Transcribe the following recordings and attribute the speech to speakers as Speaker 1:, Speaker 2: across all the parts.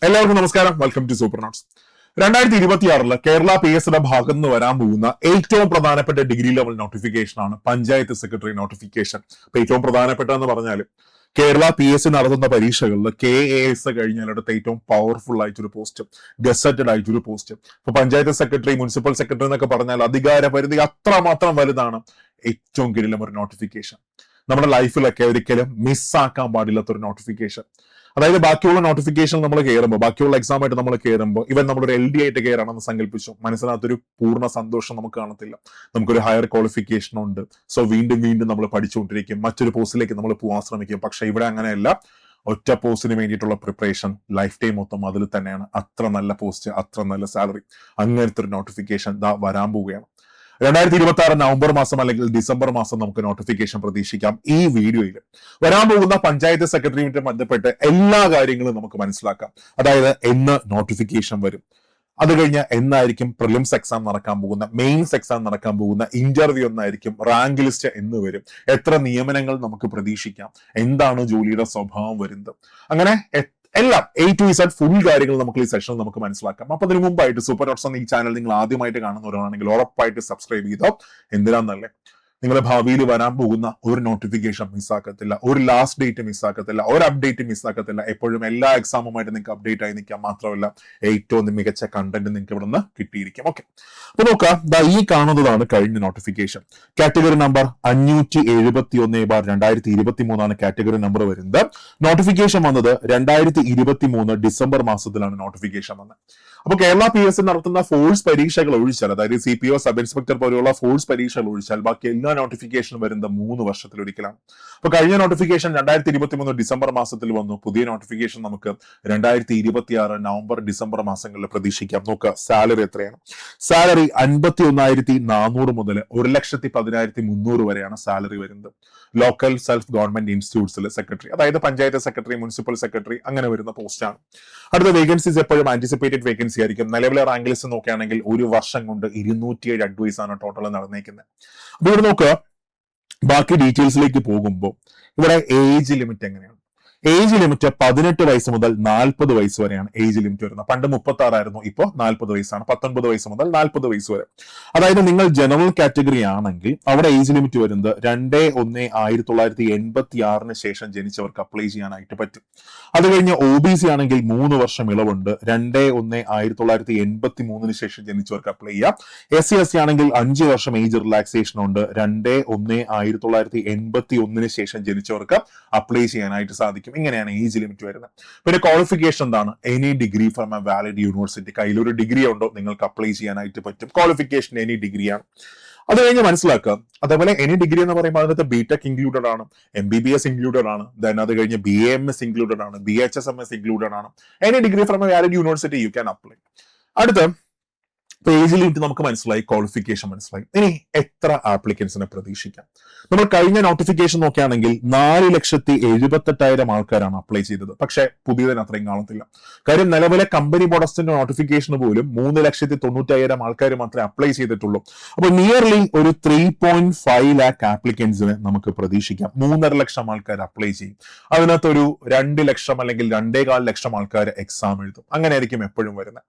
Speaker 1: എല്ലാവർക്കും നമസ്കാരം. Welcome to super notes. 2026 Kerala PSയുടെ ഭാഗത്ത് നിന്ന് വരാൻ പോകുന്ന ഏറ്റവും പ്രധാനപ്പെട്ട ഡിഗ്രി ലെവൽ നോട്ടിഫിക്കേഷൻ ആണ് പഞ്ചായത്ത് സെക്രട്ടറി നോട്ടിഫിക്കേഷൻ. അപ്പൊ ഏറ്റവും പ്രധാനപ്പെട്ട എന്ന് പറഞ്ഞാൽ കേരള PS നടത്തുന്ന പരീക്ഷകളിൽ KAS കഴിഞ്ഞാൽ അടുത്ത ഏറ്റവും പവർഫുൾ ആയിട്ടൊരു പോസ്റ്റ്, ഗസറ്റഡ് ആയിട്ടൊരു പോസ്റ്റ്. ഇപ്പൊ പഞ്ചായത്ത് സെക്രട്ടറി, മുനിസിപ്പൽ സെക്രട്ടറി എന്നൊക്കെ പറഞ്ഞാൽ അധികാര പരിധി അത്രമാത്രം വലുതാണ്. ഏറ്റവും കീഴിലും ഒരു നോട്ടിഫിക്കേഷൻ നമ്മുടെ ലൈഫിലൊക്കെ ഒരിക്കലും മിസ്സാക്കാൻ പാടില്ലാത്തൊരു നോട്ടിഫിക്കേഷൻ. അതായത് ബാക്കിയുള്ള നോട്ടിഫിക്കേഷൻ നമ്മൾ കയറുമ്പോൾ, ബാക്കിയുള്ള എക്സാം ആയിട്ട് നമ്മൾ കയറുമ്പോൾ, ഇവൻ നമ്മളൊരു LD ആയിട്ട് കയറണമെന്ന് സങ്കല്പിച്ചു, മനസ്സിനകത്തൊരു പൂർണ്ണ സന്തോഷം നമുക്ക് കാണത്തില്ല. നമുക്കൊരു ഹയർ ക്വാളിഫിക്കേഷൻ ഉണ്ട്, സോ വീണ്ടും വീണ്ടും നമ്മൾ പഠിച്ചുകൊണ്ടിരിക്കും, മറ്റൊരു പോസ്റ്റിലേക്ക് നമ്മൾ പോകാൻ ശ്രമിക്കും. പക്ഷെ ഇവിടെ അങ്ങനെയല്ല. ഒറ്റ പോസ്റ്റിന് വേണ്ടിയിട്ടുള്ള പ്രിപ്പറേഷൻ ലൈഫ് ടൈം മൊത്തം അതിൽ തന്നെയാണ്. അത്ര നല്ല പോസ്റ്റ്, അത്ര നല്ല സാലറി, അങ്ങനത്തെ ഒരു നോട്ടിഫിക്കേഷൻ വരാൻ പോവുകയാണ്. 2026 നവംബർ മാസം അല്ലെങ്കിൽ ഡിസംബർ മാസം നമുക്ക് നോട്ടിഫിക്കേഷൻ പ്രതീക്ഷിക്കാം. ഈ വീഡിയോയിൽ വരാൻ പോകുന്ന പഞ്ചായത്ത് സെക്രട്ടറിയുമായിട്ട് ബന്ധപ്പെട്ട് എല്ലാ കാര്യങ്ങളും നമുക്ക് മനസ്സിലാക്കാം. അതായത് എന്ന് നോട്ടിഫിക്കേഷൻ വരും, അത് കഴിഞ്ഞ് എന്നായിരിക്കും പ്രിലിംസ് എക്സാം നടക്കാൻ പോകുന്ന, മെയിൻസ് എക്സാം നടക്കാൻ പോകുന്ന, ഇന്റർവ്യൂ എന്നായിരിക്കും, റാങ്ക് ലിസ്റ്റ് എന്ന് വരും, എത്ര നിയമനങ്ങൾ നമുക്ക് പ്രതീക്ഷിക്കാം, എന്താണ് ജോലിയുടെ സ്വഭാവം വരുന്നത്, അങ്ങനെ എല്ലാം A to Z ഫുൾ കാര്യങ്ങൾ നമുക്ക് ഈ സെഷൻ നമുക്ക് മനസ്സിലാക്കാം. അപ്പൊ അതിനു മുമ്പായിട്ട് സൂപ്പർ നോട്ട്സ് എന്ന ഈ ചാനൽ നിങ്ങൾ ആദ്യമായിട്ട് കാണുന്നവരാണെങ്കിൽ ഉറപ്പായിട്ട് സബ്സ്ക്രൈബ് ചെയ്തോ. എന്തിനാന്നല്ലേ, നിങ്ങളുടെ ഭാവിയിൽ വരാൻ പോകുന്ന ഒരു നോട്ടിഫിക്കേഷൻ മിസ്സാക്കത്തില്ല, ഒരു ലാസ്റ്റ് ഡേറ്റ് മിസ്സാക്കത്തില്ല, ഒരു അപ്ഡേറ്റ് മിസ്സാക്കത്തില്ല. എപ്പോഴും എല്ലാ എക്സാമുമായിട്ട് നിങ്ങൾക്ക് അപ്ഡേറ്റ് ആയി നിൽക്കാം. മാത്രമല്ല ഏറ്റവും മികച്ച കണ്ടന്റ് നിങ്ങൾക്ക് ഇവിടെ നിന്ന് കിട്ടിയിരിക്കും. ഓക്കെ, അപ്പൊ നോക്കാം. ഈ കാണുന്നതാണ് കഴിഞ്ഞ notification. Category number 571/2023 category number വരുന്നത്. നോട്ടിഫിക്കേഷൻ വന്നത് 2023 ഡിസംബർ മാസത്തിലാണ് നോട്ടിഫിക്കേഷൻ വന്നത്. അപ്പൊ കേരള PS നടത്തുന്ന ഫോഴ്സ് പരീക്ഷകൾ ഒഴിച്ചാൽ, അതായത് CPO, സബ് ഇൻസ്പെക്ടർ പോലെയുള്ള ഫോഴ്സ് പരീക്ഷകൾ ഒഴിച്ചാൽ ബാക്കി എല്ലാ നോട്ടിഫിക്കേഷൻ വരുന്നത് 3 വർഷത്തിലൊരിക്കലാണ്. അപ്പൊ കഴിഞ്ഞ നോട്ടിഫിക്കേഷൻ 2023 ഡിസംബർ മാസത്തിൽ വന്നു. പുതിയ നോട്ടിഫിക്കേഷൻ നമുക്ക് 2026 നവംബർ ഡിസംബർ മാസങ്ങളിൽ പ്രതീക്ഷിക്കാം. നോക്കുക, സാലറി എത്രയാണ്? സാലറി 51,400 മുതൽ 1,10,300 വരെയാണ് സാലറി വരുന്നത്. ലോക്കൽ സെൽഫ് ഗവൺമെന്റ് ഇൻസ്റ്റിറ്റ്യൂട്ട്സിലെ സെക്രട്ടറി, അതായത് പഞ്ചായത്ത് സെക്രട്ടറി, മുനിസിപ്പൽ സെക്രട്ടറി, അങ്ങനെ വരുന്ന പോസ്റ്റാണ്. അടുത്ത വേക്കൻസീസ് എപ്പോഴും ആന്റിസിപ്പേറ്റഡ് വേക്കൻസി ആയിരിക്കും. നിലവിലെ റാങ്ക് ലിസ്റ്റ് നോക്കുകയാണെങ്കിൽ ഒരു വർഷം കൊണ്ട് 207 അഡ്വൈസ് ആണ് ടോട്ടൽ നടന്നേക്കുന്നത്. അപ്പൊ ഇവിടെ നോക്കുക, ബാക്കി ഡീറ്റെയിൽസിലേക്ക് പോകുമ്പോൾ ഇവിടെ ഏജ് ലിമിറ്റ് എങ്ങനെയാണ്? ഏജ് ലിമിറ്റ് 18 വയസ്സ് മുതൽ 40 വയസ്സ് വരെയാണ് ഏജ് ലിമിറ്റ് വരുന്നത്. പണ്ട് 36 ആയിരുന്നു, ഇപ്പോൾ 40 വയസ്സാണ്. 19 വയസ്സ് മുതൽ 40 വയസ്സ് വരെ. അതായത് നിങ്ങൾ ജനറൽ കാറ്റഗറി ആണെങ്കിൽ അവിടെ ഏജ് ലിമിറ്റ് വരുന്നത് 2/1/1986 ശേഷം ജനിച്ചവർക്ക് അപ്ലൈ ചെയ്യാനായിട്ട് പറ്റും. അത് കഴിഞ്ഞ് OBC ആണെങ്കിൽ 3 വർഷം ഇളവുണ്ട്. 2/1/1983 ശേഷം ജനിച്ചവർക്ക് അപ്ലൈ ചെയ്യാം. SC/ST ആണെങ്കിൽ 5 വർഷം ഏജ് റിലാക്സേഷൻ ഉണ്ട്. 2/1/1981 ശേഷം ജനിച്ചവർക്ക് അപ്ലൈ ചെയ്യാനായിട്ട് സാധിക്കും. ഇങ്ങനെയാണ് ഏജ് ലിമിറ്റ് വരുന്നത്. പിന്നെ ക്വാളിഫിക്കേഷൻ എന്താണ്? Any degree from A valid university. കയ്യിലൊരു ഡിഗ്രി ഉണ്ടോ, നിങ്ങൾക്ക് അപ്ലൈ ചെയ്യാനായിട്ട് പറ്റും. ക്വാളിഫിക്കേഷൻ എനി ഡിഗ്രിയാണ്. അത് കഴിഞ്ഞ് മനസ്സിലാക്കുക. അതേപോലെ എനി ഡിഗ്രി എന്ന് പറയുമ്പോൾ അതിനകത്ത് BTech ഇൻക്ലൂഡഡ് ആണ്, MBBS ഇൻക്ലൂഡഡ് ആണ്, ദെൻ അത് കഴിഞ്ഞ് BAMS ഇൻക്ലൂഡഡ് ആണ്, BHSMS ഇൻക്ലൂഡഡ് ആണ്. Any degree from A valid university you can apply. അടുത്ത ഏജ് ലിമിറ്റ് നമുക്ക് മനസ്സിലായി, ക്വാളിഫിക്കേഷൻ മനസ്സിലായി. ഇനി എത്ര ആപ്ലിക്കൻസിനെ പ്രതീക്ഷിക്കാം? നമ്മൾ കഴിഞ്ഞ നോട്ടിഫിക്കേഷൻ നോക്കുകയാണെങ്കിൽ 4,78,000 ആൾക്കാരാണ് അപ്ലൈ ചെയ്തത്. പക്ഷെ പുതിയതിന് അത്രയും കാണത്തില്ല. കാര്യം നിലവിലെ കമ്പനി ബോർഡസിന്റെ നോട്ടിഫിക്കേഷൻ പോലും 3,90,000 ആൾക്കാർ മാത്രമേ അപ്ലൈ ചെയ്തിട്ടുള്ളൂ. അപ്പൊ നിയർലി ഒരു 3.5 lakh ആപ്ലിക്കൻസിന് നമുക്ക് പ്രതീക്ഷിക്കാം. 3.5 ലക്ഷം ആൾക്കാർ അപ്ലൈ ചെയ്യും. അതിനകത്ത് ഒരു 2 ലക്ഷം അല്ലെങ്കിൽ 2.25 ലക്ഷം ആൾക്കാർ എക്സാം എഴുതും. അങ്ങനെ ആയിരിക്കും എപ്പോഴും വരുന്നത്.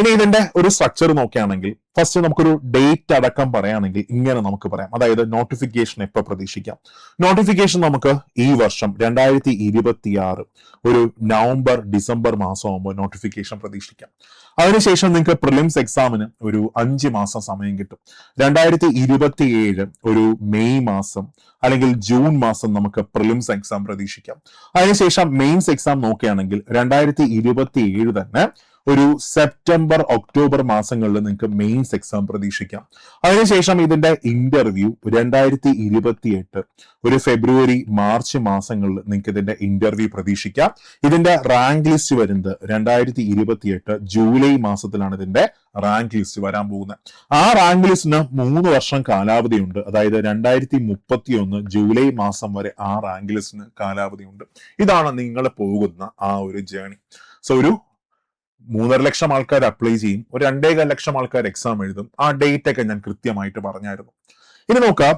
Speaker 1: ഇനി ഇതിന്റെ ഒരു സ്ട്രക്ചർ നോക്കുകയാണെങ്കിൽ ഫസ്റ്റ് നമുക്കൊരു ഡേറ്റ് അടക്കം പറയുകയാണെങ്കിൽ ഇങ്ങനെ നമുക്ക് പറയാം. അതായത് നോട്ടിഫിക്കേഷൻ എപ്പോൾ പ്രതീക്ഷിക്കാം? നോട്ടിഫിക്കേഷൻ നമുക്ക് ഈ വർഷം 2026 ഒരു നവംബർ ഡിസംബർ മാസം ആകുമ്പോൾ നോട്ടിഫിക്കേഷൻ പ്രതീക്ഷിക്കാം. അതിനുശേഷം നിങ്ങൾക്ക് പ്രിലിംസ് എക്സാമിന് ഒരു 5 മാസം സമയം കിട്ടും. 2027 ഒരു മെയ് മാസം അല്ലെങ്കിൽ ജൂൺ മാസം നമുക്ക് പ്രിലിംസ് എക്സാം പ്രതീക്ഷിക്കാം. അതിനുശേഷം മെയിൻസ് എക്സാം നോക്കുകയാണെങ്കിൽ 2027 തന്നെ ഒരു സെപ്റ്റംബർ ഒക്ടോബർ മാസങ്ങളിൽ നിങ്ങൾക്ക് മെയിൻസ് എക്സാം പ്രതീക്ഷിക്കാം. അതിനുശേഷം ഇതിന്റെ ഇന്റർവ്യൂ 2028 ഒരു ഫെബ്രുവരി മാർച്ച് മാസങ്ങളിൽ നിങ്ങൾക്ക് ഇതിന്റെ ഇന്റർവ്യൂ പ്രതീക്ഷിക്കാം. ഇതിന്റെ റാങ്ക് ലിസ്റ്റ് വരുന്നത് 2028 ജൂലൈ മാസത്തിലാണ് ഇതിന്റെ റാങ്ക് ലിസ്റ്റ് വരാൻ പോകുന്നത്. ആ റാങ്ക് ലിസ്റ്റിന് 3 വർഷം കാലാവധിയുണ്ട്. അതായത് 2031 ജൂലൈ മാസം വരെ ആ റാങ്ക് ലിസ്റ്റിന് കാലാവധിയുണ്ട്. ഇതാണ് നിങ്ങൾ പോകുന്ന ആ ഒരു ജേണി. സോ ഒരു 3.5 ലക്ഷം ആൾക്കാർ അപ്ലൈ ചെയ്യും, ഒരു 2.25 ലക്ഷം ആൾക്കാർ എക്സാം എഴുതും. ആ ഡേറ്റ് ഒക്കെ ഞാൻ കൃത്യമായിട്ട് പറഞ്ഞായിരുന്നു. ഇനി നോക്കാം,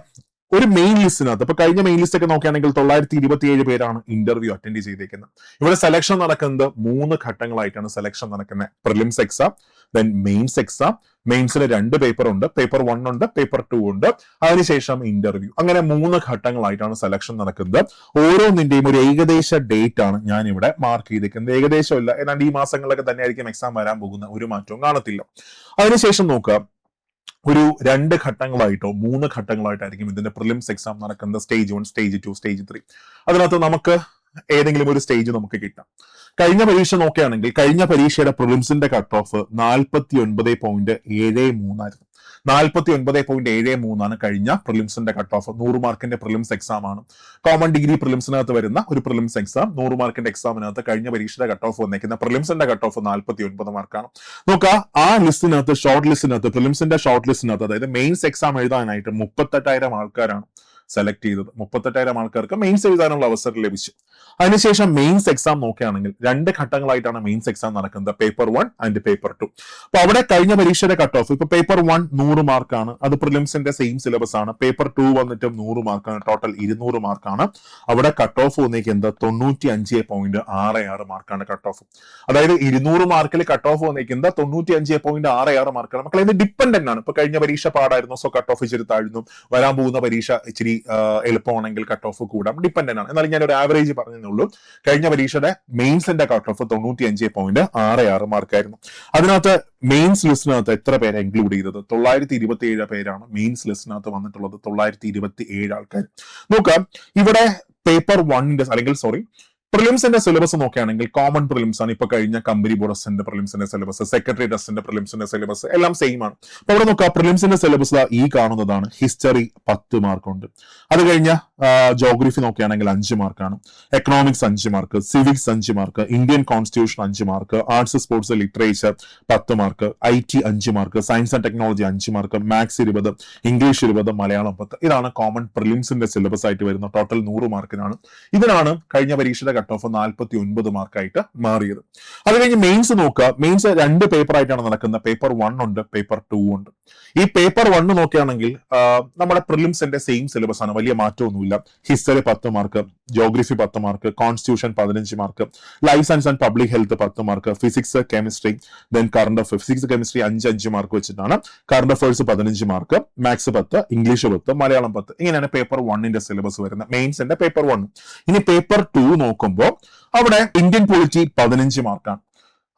Speaker 1: ഒരു മെയിൻ ലിസ്റ്റിനകത്ത് ഇപ്പൊ കഴിഞ്ഞ മെയിൻ ലിസ്റ്റ് ഒക്കെ നോക്കുകയാണെങ്കിൽ 927 പേരാണ് ഇന്റർവ്യൂ അറ്റൻഡ് ചെയ്തേക്കുന്നത്. ഇവിടെ സെലക്ഷൻ നടക്കുന്നത് 3 ഘട്ടങ്ങളായിട്ടാണ് സെലക്ഷൻ നടക്കുന്നത്. Prelims exam, then mains exam, മെയിൻസിന് 2 പേപ്പർ ഉണ്ട്, പേപ്പർ 1 ഉണ്ട്, പേപ്പർ 2 ഉണ്ട്, അതിനുശേഷം ഇന്റർവ്യൂ. അങ്ങനെ 3 ഘട്ടങ്ങളായിട്ടാണ് സെലക്ഷൻ നടക്കുന്നത്. ഓരോന്നിന്റെയും ഒരു ഏകദേശ ഡേറ്റ് ആണ് ഞാൻ ഇവിടെ മാർക്ക് ചെയ്തേക്കുന്നത്. ഏകദേശം ഇല്ല, എന്നാൽ ഈ മാസങ്ങളിലൊക്കെ തന്നെ ആയിരിക്കും എക്സാം വരാൻ പോകുന്ന, ഒരു മാറ്റവും കാണത്തില്ല. അതിനുശേഷം നോക്കുക, ഒരു 2 ഘട്ടങ്ങളായിട്ടോ 3 ഘട്ടങ്ങളായിട്ടായിരിക്കും ഇതിന്റെ പ്രിലിംസ് എക്സാം നടക്കുന്നത്. Stage 1, stage 2, stage 3. അതിനകത്ത് നമുക്ക് ഏതെങ്കിലും ഒരു സ്റ്റേജ് നമുക്ക് കിട്ടാം. കഴിഞ്ഞ പരീക്ഷ നോക്കുകയാണെങ്കിൽ കഴിഞ്ഞ പരീക്ഷയുടെ പ്രിലിംസിന്റെ കട്ട് ഓഫ് 49.73 ആയിരുന്നു. 49.73 കഴിഞ്ഞ പ്രിലിംസിന്റെ കട്ട് ഓഫ്. 100 മാർക്കിന്റെ പ്രിലിംസ് എക്സാം ആണ്. കോമൺ ഡിഗ്രി പ്രിലിംസിനകത്ത് വരുന്ന ഒരു പ്രിലിംസ് എക്സാം. 100 മാർക്കിന്റെ എക്സാമിനകത്ത് കഴിഞ്ഞ പരീക്ഷയുടെ കട്ട് ഓഫ് വന്നേക്കുന്ന പ്രിലിംസിന്റെ കട്ട് ഓഫ് 49 മാർക്കാണ്. നോക്കുക, ആ ലിസ്റ്റിനകത്ത്, ഷോർട്ട് ലിസ്റ്റിനകത്ത്, പ്രിലിംസിന്റെ ഷോർട്ട് ലിസ്റ്റിനകത്ത്, അതായത് മെയിൻസ് എക്സാം എഴുതാനായിട്ട് 38,000 ആൾക്കാരാണ് സെലക്ട് ചെയ്തത്. 38,000 ആൾക്കാർക്ക് മെയിൻസ് എഴുതാനുള്ള അവസരം ലഭിച്ചു. അതിനുശേഷം മെയിൻസ് എക്സാം നോക്കുകയാണെങ്കിൽ 2 ഘട്ടങ്ങളായിട്ടാണ് മെയിൻസ് എക്സാം നടക്കുന്നത്, പേപ്പർ 1 ആൻഡ് പേപ്പർ 2. അപ്പൊ അവിടെ കഴിഞ്ഞ പരീക്ഷയുടെ കട്ട് ഓഫ്, ഇപ്പൊ പേപ്പർ 1 100 മാർക്കാണ്, അത് പ്രിലിംസിന്റെ സെയിം സിലബസ് ആണ്. പേപ്പർ 2 വന്നിട്ട് 100 മാർക്കാണ്, ടോട്ടൽ 200 മാർക്കാണ്. അവിടെ കട്ട് ഓഫ് വന്നേക്കുന്നത് 95.66 മാർക്കാണ് കട്ട് ഓഫ്. അതായത് 200 മാർക്കിൽ കട്ട് ഓഫ് വന്നേക്കുന്നത് 95.66 മാർക്കാണ്. മക്കളെ ഇത് ഡിപ്പെൻഡന്റ് ആണ്. ഇപ്പൊ കഴിഞ്ഞ പരീക്ഷ പാടായിരുന്നു, സോ കട്ട് ഓഫ് ഇച്ചിരി താഴ്ന്നു. വരാൻ പോകുന്ന പരീക്ഷ ഇച്ചിരി എളുപ്പമാണെങ്കിൽ കട്ട് ഓഫ് കൂടാം, ഡിപ്പെൻഡന്റ് ആണ്. എന്നാലും ഞാൻ ഒരു ആവറേജ് പറഞ്ഞുള്ളൂ. കഴിഞ്ഞ പരീക്ഷയുടെ മെയിൻസിന്റെ കട്ട് ഓഫ് 95.66 മാർക്കായിരുന്നു. അതിനകത്ത് മെയിൻസ് ലിസ്റ്റിനകത്ത് എത്ര പേരെ ഇൻക്ലൂഡ് ചെയ്തത്? 927 പേരാണ് മെയിൻസ് ലിസ്റ്റിനകത്ത് വന്നിട്ടുള്ളത്. 927 ആൾക്കാർ. നോക്കാം, ഇവിടെ പേപ്പർ 1ന്റെ അല്ലെങ്കിൽ പ്രിലിംസിന്റെ സിലബസ് നോക്കുകയാണെങ്കിൽ കോമൺ പ്രിലിംസ് ആണ്. ഇപ്പൊ കഴിഞ്ഞ കമ്പനി ബോർഡ് ടെസ്റ്റിന്റെ പ്രിലിംസിന്റെ സിലബസ്, സെക്രട്ടറി ടെസ്റ്റിന്റെ പ്രിലിംസിന്റെ സിലബസ് എല്ലാം സെയിം ആണ്. അപ്പൊ അവിടെ നോക്കുക, പ്രിലിംസിന്റെ സിലബസ് ഈ കാണുന്നതാണ്. ഹിസ്റ്ററി 10 മാർക്കുണ്ട്. അത് കഴിഞ്ഞ ജോഗ്രഫി നോക്കുകയാണെങ്കിൽ 5 മാർക്കാണ്, economics 5 mark, civics 5 mark, Indian constitution 5 mark, arts sports literature 10 mark, IT 5 mark, science and technology 5 mark, maths 20, English 20, Malayalam 10. ഇതാണ് കോമൺ പ്രിലിംസിന്റെ സിലബസ് ആയിട്ട് വരുന്ന ടോട്ടൽ 100 മാർക്കിനാണ്. ഇതിനാണ് കഴിഞ്ഞ പരീക്ഷയുടെ കട്ട് ഓഫ് 49 മാർക്കായിട്ട് മാറിയത്. അത് കഴിഞ്ഞ് മെയിൻസ് നോക്കുക, മെയിൻസ് 2 പേപ്പർ ആയിട്ടാണ് നടക്കുന്നത്. പേപ്പർ 1 ഉണ്ട്, പേപ്പർ 2 ഉണ്ട്. ഈ പേപ്പർ 1 നോക്കുകയാണെങ്കിൽ നമ്മുടെ പ്രിലിംസിന്റെ സെയിം സിലബസ് ആണ്, വലിയ മാറ്റമൊന്നുമില്ല. History 10 mark, geography 10 mark, constitution 15 mark, life science and public health 10 mark, physics, chemistry, then current affairs. Physics, chemistry 5 mark വെച്ചിട്ടാണ്. Current affairs 15 mark, maths 10, English 10, Malayalam 10. ഇങ്ങനെയാണ് പേപ്പർ 1ന്റെ സിലബസ് വരുന്നത്, മെയിൻസിന്റെ പേപ്പർ 1. ഇനി paper 2 നോക്കുമ്പോൾ അവിടെ Indian polity 15 മാർക്കാണ്.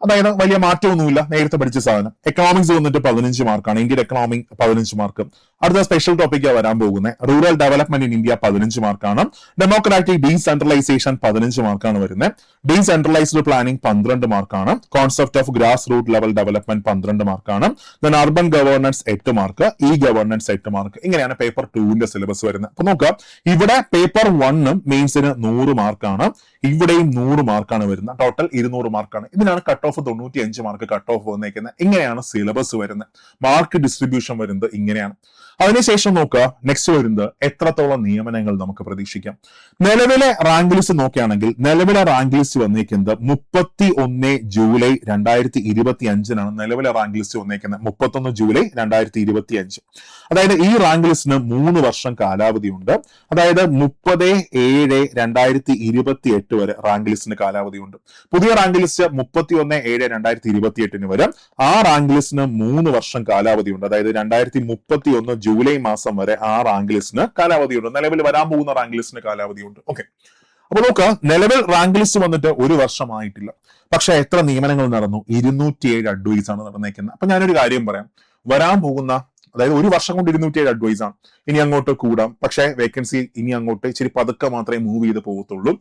Speaker 1: അതായത് വലിയ മാറ്റമൊന്നുമില്ല, നേരത്തെ പഠിച്ച സാധനം. എക്കണോമിക്സ് വന്നിട്ട് 15 മാർക്കാണ്, ഇന്ത്യൻ എക്കണോമിക് 15 മാർക്ക്. അടുത്ത സ്പെഷ്യൽ ടോപ്പിക്കാണ് വരാൻ പോകുന്നത്. റൂറൽ ഡെവലപ്മെന്റ് ഇൻ ഇന്ത്യ 15 മാർക്കാണ്. ഡെമോക്രാറ്റിക് ഡീസെൻട്രലൈസേഷൻ 15 മാർക്കാണ് വരുന്നത്. ഡീസെൻട്രലൈസ്ഡ് പ്ലാനിംഗ് 12 മാർക്കാണ്. Concept of grass root level development 12 മാർക്കാണ്. Then urban governance 8 mark, e governance 8 mark. ഇങ്ങനെയാണ് പേപ്പർ 2ന്റെ സിലബസ് വരുന്നത്. അപ്പൊ നോക്കുക, ഇവിടെ പേപ്പർ 1 മെയിൻസിന് 100 മാർക്കാണ്, ഇവിടെയും 100 മാർക്കാണ് വരുന്നത്. ടോട്ടൽ 200 മാർക്കാണ്. ഇതിനാണ് cut off 95 mark cut off വന്നേക്കുന്നത്. ഇങ്ങനെയാണ് സിലബസ് വരുന്നത്. മാർക്ക് ഡിസ്ട്രിബ്യൂഷൻ വരുന്നത് ഇങ്ങനെയാണ്. അതിനുശേഷം നോക്കുക, നെക്സ്റ്റ് വരുന്നത് എത്രത്തോളം നിയമനങ്ങൾ നമുക്ക് പ്രതീക്ഷിക്കാം. നിലവിലെ റാങ്ക് ലിസ്റ്റ് നോക്കുകയാണെങ്കിൽ നിലവിലെ റാങ്ക് ലിസ്റ്റ് വന്നേക്കുന്നത് 31 ജൂലൈ 2025 നിലവിലെ റാങ്ക് ലിസ്റ്റ് വന്നേക്കുന്നത്. 31 ജൂലൈ 2025. അതായത് ഈ റാങ്ക് ലിസ്റ്റിന് 3 വർഷം കാലാവധിയുണ്ട്. അതായത് 30/7/2028 വരെ റാങ്ക് ലിസ്റ്റിന് കാലാവധിയുണ്ട്. പുതിയ റാങ്ക് ലിസ്റ്റ് 31/7/2028 വരെ. ആ റാങ്ക് ലിസ്റ്റിന് 3 വർഷം കാലാവധിയുണ്ട്. അതായത് 2031 ജൂലൈ മാസം വരെ ആ റാങ്ക് ലിസ്റ്റിന് കാലാവധിയുണ്ട്. നിലവിൽ വരാൻ പോകുന്ന റാങ്ക് ലിസ്റ്റിന് കാലാവധിയുണ്ട്. ഓക്കെ, അപ്പൊ നോക്കുക, നിലവിൽ റാങ്ക് ലിസ്റ്റ് വന്നിട്ട് 1 വർഷമായിട്ടില്ല. പക്ഷെ എത്ര നിയമനങ്ങൾ നടന്നു? 207 അഡ്വൈസ് ആണ് നടന്നേക്കുന്നത്. അപ്പൊ ഞാനൊരു കാര്യം പറയാം, വരാൻ പോകുന്ന, അതായത് 1 വർഷം കൊണ്ട് 207 അഡ്വൈസ് ആണ്. ഇനി അങ്ങോട്ട് കൂടാം, പക്ഷെ വേക്കൻസി ഇനി അങ്ങോട്ട് ഇച്ചിരി പതുക്കെ മാത്രമേ മൂവ് ചെയ്ത് പോകത്തുള്ളൂ.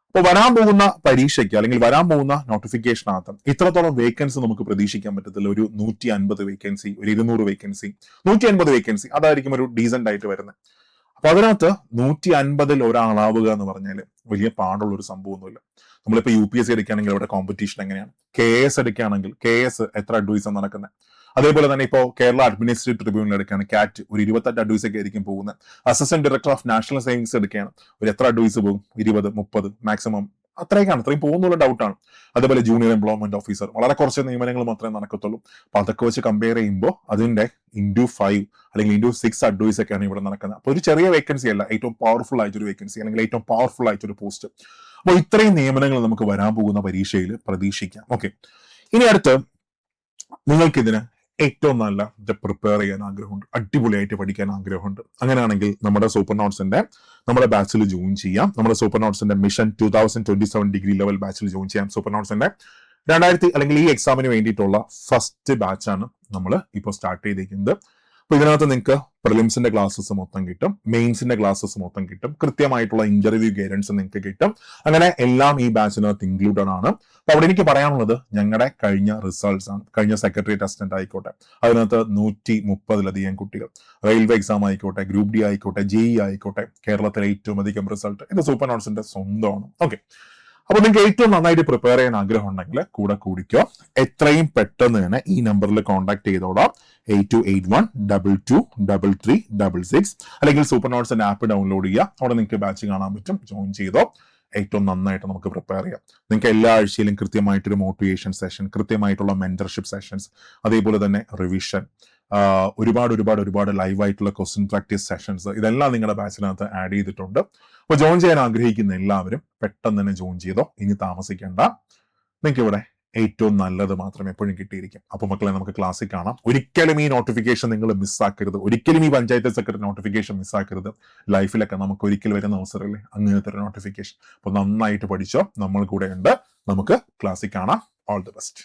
Speaker 1: അപ്പൊ വരാൻ പോകുന്ന പരീക്ഷയ്ക്ക് അല്ലെങ്കിൽ വരാൻ പോകുന്ന നോട്ടിഫിക്കേഷനകത്ത് ഇത്രത്തോളം വേക്കൻസി നമുക്ക് പ്രതീക്ഷിക്കാൻ പറ്റത്തില്ല. ഒരു 150 വേക്കൻസി, ഒരു 200 വേക്കൻസി, 150 വേക്കൻസി, അതായിരിക്കും ഒരു ഡീസന്റ് ആയിട്ട് വരുന്നത്. അപ്പൊ അതിനകത്ത് 150ൽ ഒരാളാവുക എന്ന് പറഞ്ഞാൽ വലിയ പാടുള്ള ഒരു സംഭവമൊന്നുമില്ല. നമ്മളിപ്പോ UPSC എടുക്കുകയാണെങ്കിൽ അവിടെ കോമ്പറ്റീഷൻ എങ്ങനെയാണ്? KS എടുക്കുകയാണെങ്കിൽ KS എത്ര അഡ്വൈസ് ആണ് നടക്കുന്നത്? അതേപോലെ തന്നെ ഇപ്പോൾ കേരള അഡ്മിനിസ്ട്രേറ്റീവ് ട്രിബ്യൂണൽ എടുക്കുകയാണ്, കാറ്റ് ഒരു 28 അഡ്വൈസ് ഒക്കെ ആയിരിക്കും പോകുന്നത്. Assistant director of national savings എടുക്കുകയാണ്, ഒരു എത്ര അഡ്വൈസ് പോകും? 20, 30, മാക്സിമം അത്രയും പോകുന്നുള്ള ഡൗട്ടാണ്. അതേപോലെ ജൂനിയർ എംപ്ലോയ്മെന്റ് ഓഫീസർ, വളരെ കുറച്ച് നിയമനങ്ങൾ മാത്രമേ നടക്കത്തുള്ളൂ. അപ്പൊ അതൊക്കെ വെച്ച് കമ്പയർ ചെയ്യുമ്പോൾ അതിന്റെ ×5 അല്ലെങ്കിൽ ×6 അഡ്വൈസ് ഒക്കെയാണ് ഇവിടെ നടക്കുന്നത്. അപ്പൊ ഒരു ചെറിയ വേക്കൻസി അല്ല, ഏറ്റവും പവർഫുൾ ആയിട്ടൊരു വേക്കൻസി അല്ലെങ്കിൽ ഏറ്റവും പവർഫുൾ ആയിട്ടൊരു പോസ്റ്റ്. അപ്പോൾ ഇത്രയും നിയമനങ്ങൾ നമുക്ക് വരാൻ പോകുന്ന പരീക്ഷയിൽ പ്രതീക്ഷിക്കാം. ഓക്കെ, ഇനി അടുത്ത് നിങ്ങൾക്കിതിന് ഏറ്റവും നല്ല പ്രിപ്പയർ ചെയ്യാൻ ആഗ്രഹമുണ്ട്, അടിപൊളിയായിട്ട് പഠിക്കാൻ ആഗ്രഹമുണ്ട്, അങ്ങനെയാണെങ്കിൽ നമ്മുടെ സൂപ്പർ നോട്ട്സിന്റെ നമ്മുടെ ബാച്ചിൽ ജോയിൻ ചെയ്യാം. നമ്മുടെ സൂപ്പർ നോട്ട്സിന്റെ മിഷൻ 2027 ഡിഗ്രി ലെവൽ ബാച്ചിൽ ജോയിൻ ചെയ്യാം. സൂപ്പർ നോട്ട്സിന്റെ 2000 അല്ലെങ്കിൽ ഈ എക്സാമിന് വേണ്ടിയിട്ടുള്ള ഫസ്റ്റ് ബാച്ചാണ് നമ്മൾ ഇപ്പോൾ സ്റ്റാർട്ട് ചെയ്തിരിക്കുന്നത്. അപ്പൊ ഇതിനകത്ത് നിങ്ങൾക്ക് പ്രിലിംസിന്റെ ക്ലാസ്സസ് മൊത്തം കിട്ടും, മെയിൻസിന്റെ ക്ലാസ്സസ് മൊത്തം കിട്ടും, കൃത്യമായിട്ടുള്ള ഇന്റർവ്യൂ ഗൈഡൻസ് നിങ്ങൾക്ക് കിട്ടും. അങ്ങനെ എല്ലാം ഈ ബാച്ചിനകത്ത് ഇൻക്ലൂഡഡ് ആണ്. അപ്പൊ അവിടെ എനിക്ക് പറയാനുള്ളത് ഞങ്ങളുടെ കഴിഞ്ഞ റിസൾട്ട്സ് ആണ്. കഴിഞ്ഞ സെക്രട്ടറി അസിസ്റ്റന്റ് ആയിക്കോട്ടെ, അതിനകത്ത് 130-ലധികം കുട്ടികൾ, റെയിൽവേ എക്സാം ആയിക്കോട്ടെ, ഗ്രൂപ്പ് ഡി ആയിക്കോട്ടെ, JEE ആയിക്കോട്ടെ, കേരളത്തിലെ ഏറ്റവും അധികം റിസൾട്ട് ഇത് സൂപ്പർ നോട്ട്സിന്റെ സ്വന്തമാണ്. ഓക്കെ, അപ്പൊ നിങ്ങൾക്ക് ഏറ്റവും നന്നായിട്ട് പ്രിപ്പയർ ചെയ്യാൻ ആഗ്രഹം ഉണ്ടെങ്കിൽ കൂടെ കൂടിക്കോ. എത്രയും പെട്ടെന്ന് തന്നെ ഈ നമ്പറിൽ കോൺടാക്ട് ചെയ്തോളാം, 8281223366, അല്ലെങ്കിൽ സൂപ്പർ നോട്ട്സിന്റെ ആപ്പ് ഡൗൺലോഡ് ചെയ്യുക. അവിടെ നിങ്ങൾക്ക് ബാച്ച് കാണാൻ പറ്റും, ജോയിൻ ചെയ്തോ. ഏറ്റവും നന്നായിട്ട് നമുക്ക് പ്രിപ്പയർ ചെയ്യാം. നിങ്ങൾക്ക് എല്ലാ ആഴ്ചയിലും കൃത്യമായിട്ടൊരു മോട്ടിവേഷൻ സെഷൻ, കൃത്യമായിട്ടുള്ള മെന്റർഷിപ്പ് സെഷൻസ്, അതേപോലെ തന്നെ റിവിഷൻ, ഒരുപാട് ലൈവായിട്ടുള്ള ക്വസ്റ്റ്യൻ പ്രാക്ടീസ് സെഷൻസ്, ഇതെല്ലാം നിങ്ങളുടെ ബാച്ചിനകത്ത് ആഡ് ചെയ്തിട്ടുണ്ട്. അപ്പോൾ ജോയിൻ ചെയ്യാൻ ആഗ്രഹിക്കുന്ന എല്ലാവരും പെട്ടെന്ന് തന്നെ ജോയിൻ ചെയ്തോ, ഇനി താമസിക്കേണ്ട. നിങ്ങൾക്ക് ഇവിടെ ഏറ്റവും നല്ലത് മാത്രമേ എപ്പോഴും കിട്ടിയിരിക്കും. അപ്പോൾ മക്കളെ, നമുക്ക് ക്ലാസ്സിൽ കാണാം. ഒരിക്കലും ഈ നോട്ടിഫിക്കേഷൻ നിങ്ങൾ മിസ്സാക്കരുത്, ഒരിക്കലും ഈ പഞ്ചായത്ത് സെക്രട്ടറി നോട്ടിഫിക്കേഷൻ മിസ്സാക്കരുത്. ലൈഫിലൊക്കെ നമുക്ക് ഒരിക്കൽ വരുന്ന അവസരമല്ലേ അങ്ങനത്തെ ഒരു നോട്ടിഫിക്കേഷൻ. അപ്പോൾ നന്നായിട്ട് പഠിച്ചോ, നമ്മൾ കൂടെ ഉണ്ട്. നമുക്ക് ക്ലാസ്സിൽ കാണാം. All the best.